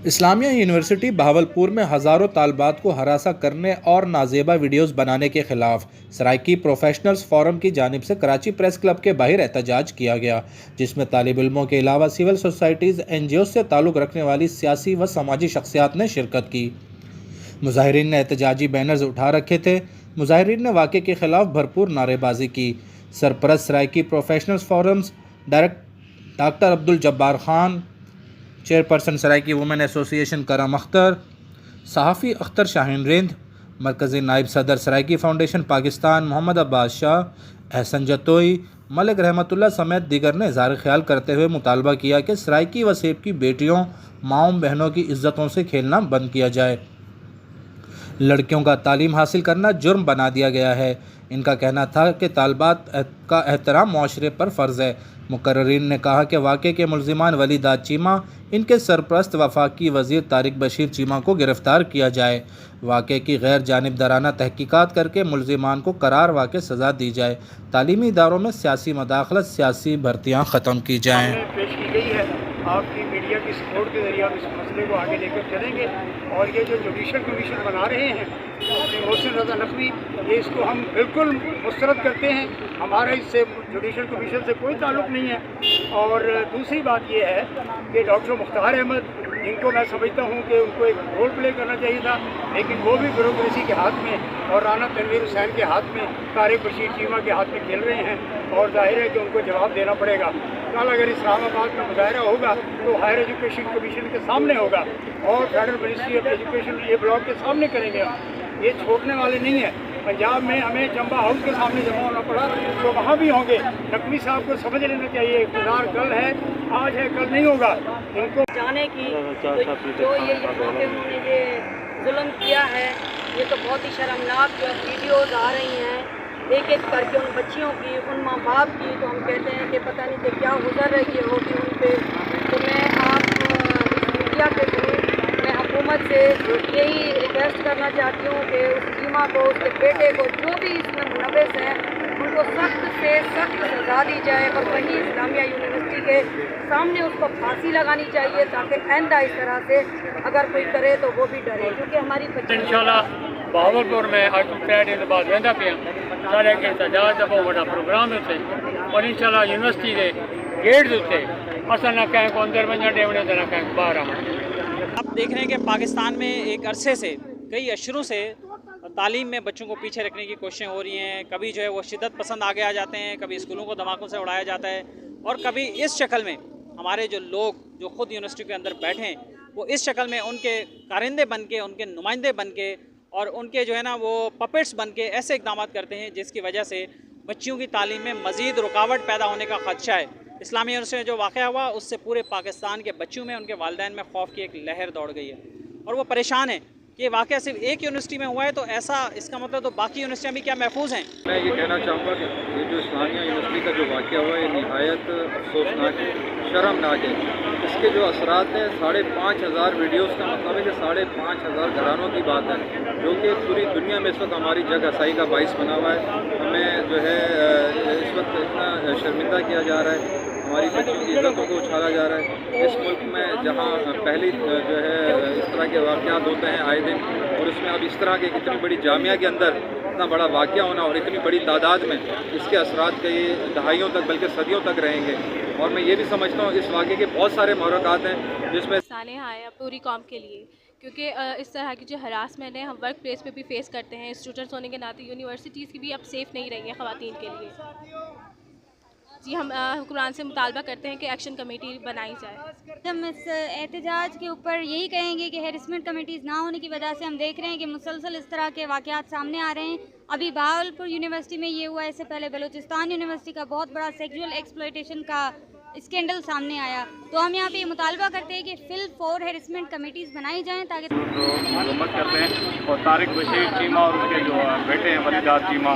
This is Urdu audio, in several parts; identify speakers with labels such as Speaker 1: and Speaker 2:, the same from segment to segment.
Speaker 1: اسلامیہ یونیورسٹی بہاولپور میں ہزاروں طالبات کو ہراساں کرنے اور نازیبا ویڈیوز بنانے کے خلاف سرائیکی پروفیشنلز فورم کی جانب سے کراچی پریس کلب کے باہر احتجاج کیا گیا، جس میں طالب علموں کے علاوہ civil societies, N G Os سے تعلق رکھنے والی سیاسی و سماجی شخصیات نے شرکت کی۔ مظاہرین نے احتجاجی بینرز اٹھا رکھے تھے۔ مظاہرین نے واقعے کے خلاف بھرپور نعرے بازی کی۔ سرپرست Saraiki professionals forums doctor Abdul Jabbar Khan, chairperson Saraiki woman association کرم اختر، صحافی اختر شاہین رند، مرکزی نائب صدر سرائیکی فاؤنڈیشن پاکستان محمد عباس شاہ، احسن جتوئی، ملک رحمت اللہ سمیت دیگر نے اظہار خیال کرتے ہوئے مطالبہ کیا کہ سرائیکی و سیب کی بیٹیوں، ماؤں بہنوں کی عزتوں سے کھیلنا بند کیا جائے۔ لڑکیوں کا تعلیم حاصل کرنا جرم بنا دیا گیا ہے۔ ان کا کہنا تھا کہ طالبات کا احترام معاشرے پر فرض ہے۔ مقررین نے کہا کہ واقعے کے ملزمان ولیدہ چیمہ، ان کے سرپرست وفاقی وزیر طارق بشیر چیمہ کو گرفتار کیا جائے۔ واقعے کی غیر جانبدارانہ تحقیقات کر کے ملزمان کو قرار واقع سزا دی جائے۔ تعلیمی اداروں میں سیاسی مداخلت، سیاسی بھرتیاں ختم کی جائیں۔
Speaker 2: پیش کی گئی ہے، آپ کی میڈیا کی سپورٹ کے ذریعے ہم اس مسئلے کو آگے لے کر چلیں گے، اور یہ جو جوڈیشل کمیشن بنا رہے ہیں اپنے محسن رضا نقوی، یہ اس کو ہم بالکل مسترد کرتے ہیں۔ ہمارا اس سے جوڈیشل کمیشن سے کوئی تعلق نہیں ہے۔ اور دوسری بات یہ ہے کہ ڈاکٹر مختار احمد، جن کو میں سمجھتا ہوں کہ ان کو ایک رول پلے کرنا چاہیے تھا، لیکن وہ بھی بیوروکریسی کے ہاتھ میں اور رانا تنویر حسین کے ہاتھ میں، طارق بشیر چیمہ کے ہاتھ میں کھیل رہے ہیں، اور ظاہر ہے کہ ان کو جواب دینا پڑے گا۔ کل اگر اسلام آباد میں مظاہرہ ہوگا تو ہائر ایجوکیشن کمیشن کے سامنے ہوگا، اور فیڈرل منسٹری آف ایجوکیشن یہ بلاک کے سامنے کریں گے ہم۔ یہ چھوڑنے والے نہیں ہیں۔ پنجاب میں ہمیں چمبا ہاؤس کے سامنے جمع ہونا پڑا تو وہاں بھی ہوں گے۔ نقوی صاحب کو سمجھ لینا چاہیے، اقتدار کل ہے، آج ہے، کل نہیں ہوگا۔ ان کو
Speaker 3: جانے کی جو انہوں نے یہ ظلم کیا ہے، یہ تو بہت ہی شرمناک ویڈیوز آ رہی ہیں ایک ایک کر کے ان بچیوں کی، ان ماں باپ کی، تو ہم کہتے ہیں کہ پتہ نہیں کہ کیا گزر رہی ہوگی ان پہ۔ تو میں آپ اس میڈیا کے تھرو میں حکومت سے یہی ریکویسٹ کرنا چاہتی ہوں کہ اس چیمہ کو، اس کے بیٹے کو، جو بھی اس میں ملوث ہیں، ان کو سخت سے سخت سزا دی جائے، اور وہیں اسلامیہ یونیورسٹی کے سامنے اس کو پھانسی لگانی چاہیے، تاکہ آئندہ اس طرح سے اگر کوئی کرے تو وہ بھی ڈرے، کیونکہ ہماری بچی
Speaker 2: انشاءاللہ بہاولپور میں آج تو فرائیڈے کے بعد ویندا پہ سارے کے احتجاج کا بہت بڑا پروگرام ہوتے، اور انشاءاللہ یونیورسٹی کے گیٹ ہوتے اصل نہ کہیں کو اندر ونجا ڈیونے نہ کہیں کو باہر آنا۔
Speaker 4: آپ دیکھ رہے ہیں کہ پاکستان میں ایک عرصے سے، کئی اشروں سے تعلیم میں بچوں کو پیچھے رکھنے کی کوششیں ہو رہی ہیں۔ کبھی جو ہے وہ شدت پسند آگے آ جاتے ہیں، کبھی اسکولوں کو دھماکوں سے اڑایا جاتا ہے، اور کبھی اس شکل میں ہمارے جو لوگ جو خود یونیورسٹی کے اندر بیٹھے ہیں وہ اس شکل میں ان کے کارندے بن کے، ان کے نمائندے بن کے، اور ان کے جو ہے نا وہ پپٹس بن کے ایسے اقدامات کرتے ہیں جس کی وجہ سے بچیوں کی تعلیم میں مزید رکاوٹ پیدا ہونے کا خدشہ ہے۔ اسلامیہ یونیورسٹی میں جو واقعہ ہوا اس سے پورے پاکستان کے بچوں میں، ان کے والدین میں خوف کی ایک لہر دوڑ گئی ہے، اور وہ پریشان ہیں کہ واقعہ صرف ایک یونیورسٹی میں ہوا ہے تو ایسا اس کا مطلب تو باقی یونیورسٹیاں بھی کیا محفوظ ہیں؟
Speaker 5: میں یہ کہنا چاہوں گا کہ یہ جو اسلامیہ یونیورسٹی کا جو واقعہ ہوا ہے یہ نہایت افسوسناک ہے، شرمناک ہے۔ اس کے جو اثرات ہیں 5,500 ویڈیوز کا مطلب ہے کہ 5,500 گھرانوں کی بات ہے، جو کہ پوری دنیا میں اس وقت ہماری جگ ہسائی کا باعث بنا ہوا ہے۔ ہمیں جو ہے اس وقت اتنا شرمندہ کیا جا رہا ہے، ہماری بچیوں کی عزتوں کو اچھالا جا رہا ہے۔ اس ملک میں جہاں پہلی جو ہے اس طرح کے واقعات ہوتے ہیں آئے دن، اور اس میں اب اس طرح کے اتنی بڑی جامعہ کے اندر اتنا بڑا واقعہ ہونا اور اتنی بڑی تعداد میں، اس کے اثرات کئی دہائیوں تک بلکہ صدیوں تک رہیں گے۔ اور میں یہ بھی سمجھتا ہوں اس واقعے کے بہت سارے محرکات ہیں جس میں
Speaker 6: سانحہ ہے پوری قوم کے لیے، کیونکہ اس طرح کی جو ہراسمنٹ ہے ہم ورک پلیس پہ بھی فیس کرتے ہیں۔ اسٹوڈنٹس ہونے کے ناطے یونیورسٹیز کی بھی اب سیف نہیں رہی ہیں خواتین کے لیے۔ جی ہم حکمران سے مطالبہ کرتے ہیں کہ ایکشن کمیٹی بنائی جائے۔
Speaker 7: ہم اس احتجاج کے اوپر یہی کہیں گے کہ ہیرسمنٹ کمیٹیز نہ ہونے کی وجہ سے ہم دیکھ رہے ہیں کہ مسلسل اس طرح کے واقعات سامنے آ رہے ہیں۔ ابھی بہاولپور یونیورسٹی میں یہ ہوا، اس سے پہلے بلوچستان یونیورسٹی کا بہت بڑا سیکسول ایکسپلائٹیشن کا اسکینڈل سامنے آیا۔ تو ہم یہاں پہ یہ مطالبہ کرتے ہیں کہ فل 4 ہیرسمنٹ کمیٹیز بنائی جائیں تاکہ
Speaker 2: معلومات کرتے ہیں، اور طارق بشیر چیمہ اور اس کے جو بیٹے ہیں ولیدہ چیمہ،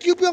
Speaker 8: TPO